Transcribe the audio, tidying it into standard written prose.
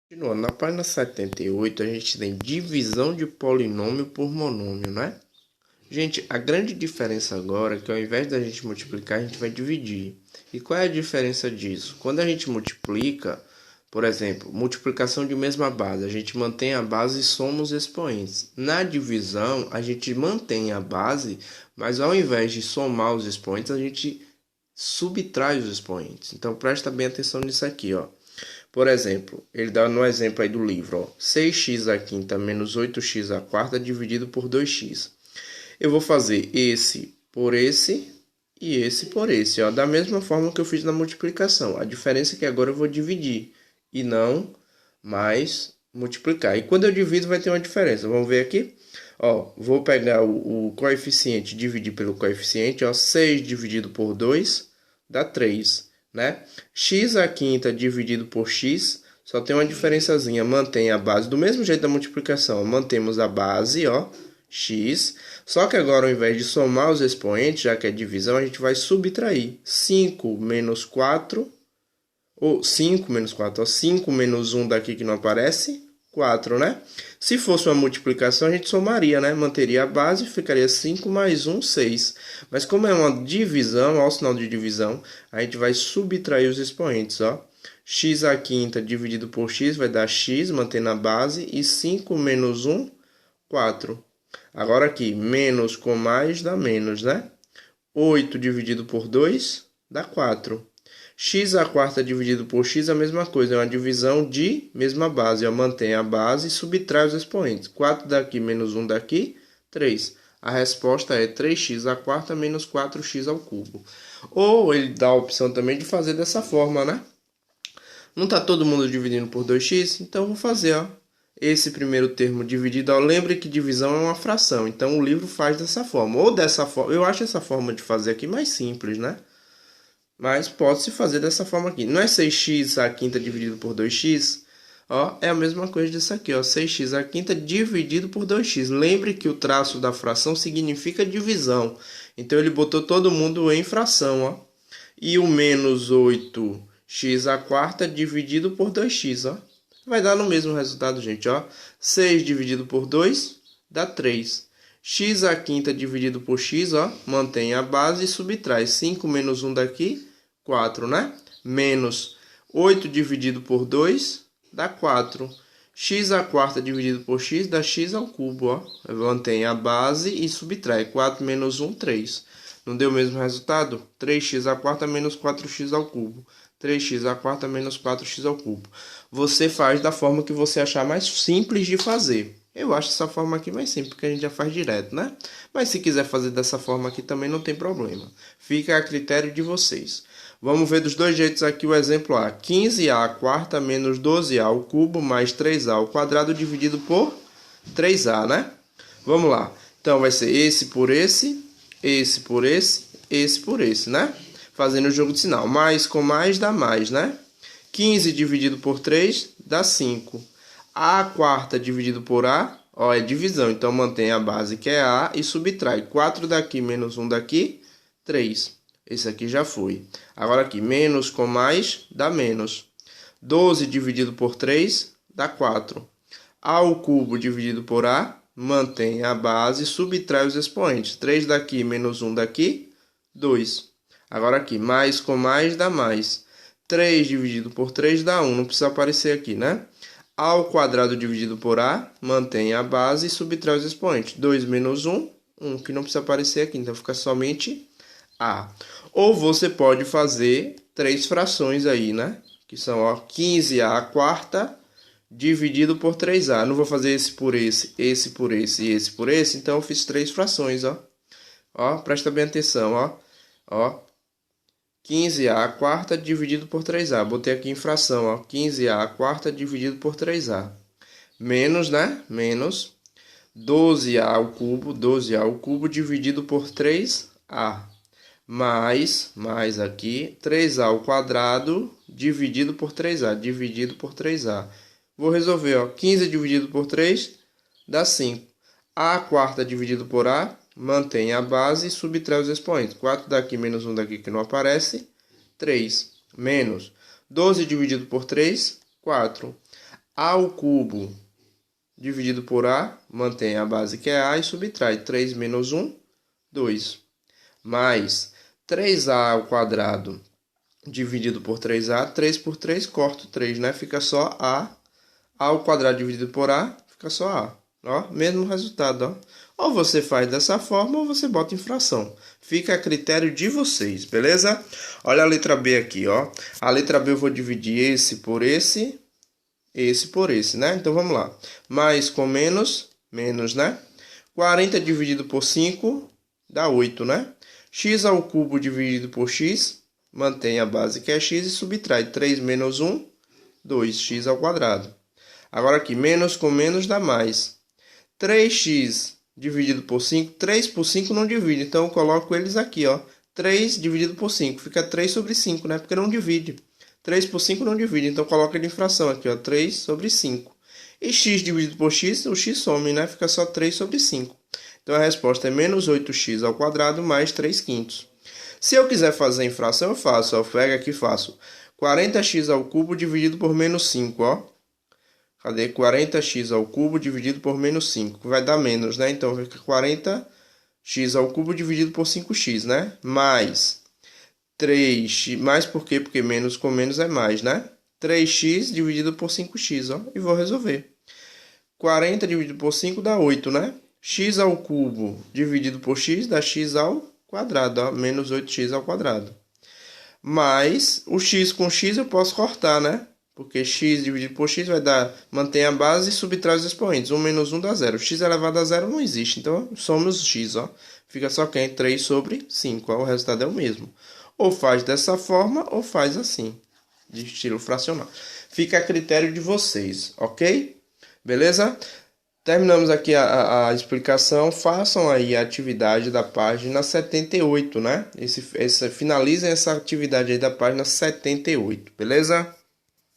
Continuando, na página 78, a gente tem divisão de polinômio por monômio, né? Gente, a grande diferença agora é que ao invés da gente multiplicar, a gente vai dividir. E qual é a diferença disso? Quando a gente multiplica, por exemplo, multiplicação de mesma base, a gente mantém a base e soma os expoentes. Na divisão, a gente mantém a base, mas ao invés de somar os expoentes, a gente subtrai os expoentes. Então, presta bem atenção nisso aqui, ó. Por exemplo, ele dá no exemplo aí do livro, ó, 6x à quinta menos 8x à quarta dividido por 2x. Eu vou fazer esse por esse e esse por esse, ó, da mesma forma que eu fiz na multiplicação. A diferença é que agora eu vou dividir e não mais multiplicar. E quando eu divido vai ter uma diferença. Vamos ver aqui? Ó, vou pegar o coeficiente, dividir pelo coeficiente, ó, 6 dividido por 2 dá 3, né? X à quinta dividido por x, só tem uma diferençazinha, mantém a base, do mesmo jeito da multiplicação, mantemos a base, ó, x, só que agora ao invés de somar os expoentes, já que é divisão, a gente vai subtrair. 5 menos 4, ou 5 menos 4, ó, 5 menos 1 daqui que não aparece, 4, né? Se fosse uma multiplicação, a gente somaria, né? Manteria a base, ficaria 5 mais 1, 6. Mas como é uma divisão, ó, o sinal de divisão, a gente vai subtrair os expoentes, ó. X à quinta dividido por x vai dar x, mantendo a base, e 5 menos 1, 4. Agora aqui, menos com mais dá menos, né? 8 dividido por 2 dá 4. X à quarta dividido por x é a mesma coisa, é uma divisão de mesma base. Mantém a base e subtrai os expoentes. 4 daqui menos 1 daqui, 3. A resposta é 3x à quarta menos 4x ao cubo. Ou ele dá a opção também de fazer dessa forma, né? Não está todo mundo dividindo por 2x? Então eu vou fazer, ó. Esse primeiro termo dividido, ó, lembre que divisão é uma fração, então o livro faz dessa forma. Ou dessa forma, eu acho essa forma de fazer aqui mais simples, né? Mas pode-se fazer dessa forma aqui. Não é 6x à quinta dividido por 2x? Ó, é a mesma coisa disso aqui, ó. 6x à quinta dividido por 2x. Lembre que o traço da fração significa divisão. Então ele botou todo mundo em fração, ó. E o menos 8x à quarta dividido por 2x, ó. Vai dar no mesmo resultado, gente, ó. 6 dividido por 2 dá 3. X à quinta dividido por x, ó, mantém a base e subtrai. 5 menos 1 daqui, 4, né? Menos 8 dividido por 2 dá 4. X à quarta dividido por x dá x ao cubo, ó. Mantém a base e subtrai. 4 menos 1, 3. Não deu o mesmo resultado? 3x à quarta menos 4x ao cubo. 3x à quarta menos 4x ao cubo. Você faz da forma que você achar mais simples de fazer. Eu acho essa forma aqui mais simples, porque a gente já faz direto, né? Mas se quiser fazer dessa forma aqui também não tem problema. Fica a critério de vocês. Vamos ver dos dois jeitos aqui o exemplo A. 15a à quarta menos 12a ao cubo mais 3a ao quadrado dividido por 3a, né? Vamos lá. Então vai ser esse por esse, esse por esse por esse, né? Fazendo o jogo de sinal. Mais com mais dá mais, né? 15 dividido por 3 dá 5. A quarta dividido por A, ó, é divisão. Então mantém a base que é A e subtrai. 4 daqui menos 1 daqui, 3. Esse aqui já foi. Agora aqui, menos com mais dá menos. 12 dividido por 3 dá 4. A ao cubo dividido por A, mantém a base e subtrai os expoentes. 3 daqui menos 1 daqui, 2. Agora aqui, mais com mais dá mais. 3 dividido por 3 dá 1. Não precisa aparecer aqui, né? A ao quadrado dividido por A, mantém a base e subtrai os expoentes. 2 menos 1, 1, que não precisa aparecer aqui. Então fica somente A. Ou você pode fazer três frações aí, né? Que são, ó, 15A à quarta dividido por 3A. Não vou fazer esse por esse por esse e esse por esse. Então eu fiz três frações, ó. Ó, presta bem atenção, ó. Ó, 15a à quarta dividido por 3a. Botei aqui em fração, ó. 15a à quarta dividido por 3a. Menos, né? Menos 12a ao cubo, 12a ao cubo dividido por 3a. Mais aqui, 3a ao quadrado dividido por 3a, dividido por 3a. Vou resolver, ó. 15 dividido por 3 dá 5. A quarta dividido por A, mantém a base e subtrai os expoentes. 4 daqui menos 1 daqui que não aparece, 3. Menos 12 dividido por 3, 4. A ao cubo dividido por A, mantém a base que é A e subtrai 3 menos 1, 2. Mais 3A ao quadrado dividido por 3A, 3 por 3, corto 3, né? Fica só A ao quadrado dividido por A, fica só A. Ó, mesmo resultado, ó. Ou você faz dessa forma ou você bota em fração. Fica a critério de vocês, beleza? Olha a letra B aqui, ó. A letra B eu vou dividir esse por esse por esse, né? Então vamos lá. Mais com menos, menos, né? 40 dividido por 5 dá 8, né? X ao cubo dividido por x, mantém a base que é x e subtrai 3 menos 1, 2x ao quadrado. Agora aqui, menos com menos dá mais. 3x dividido por 5, 3 por 5 não divide, então eu coloco eles aqui, ó. 3 dividido por 5, fica 3 sobre 5, né? Porque não divide. 3 por 5 não divide, então coloca ele em fração aqui, ó. 3 sobre 5. E x dividido por x, o x some, né? Fica só 3 sobre 5. Então a resposta é menos 8x ao quadrado mais 3 quintos. Se eu quiser fazer em fração, eu faço, ó. Eu pego aqui e faço 40x ao cubo dividido por menos 5, ó. Cadê? 40x ao cubo dividido por menos 5, que vai dar menos, né? Então fica 40x ao cubo dividido por 5x, né? Mais 3x, mais por quê? Porque menos com menos é mais, né? 3x dividido por 5x, ó. E vou resolver. 40 dividido por 5 dá 8, né? X ao cubo dividido por x dá x ao quadrado, ó. Menos 8x ao quadrado. Mais o x com x eu posso cortar, né? Porque x dividido por x vai dar, mantém a base e subtrai os expoentes. 1 menos 1 dá 0. X elevado a 0 não existe. Então, somos x, ó. Fica só quem? 3 sobre 5. Ó. O resultado é o mesmo. Ou faz dessa forma, ou faz assim. De estilo fracional. Fica a critério de vocês, ok? Beleza? Terminamos aqui a explicação. Façam aí a atividade da página 78, né? Finalizem essa atividade aí da página 78, beleza?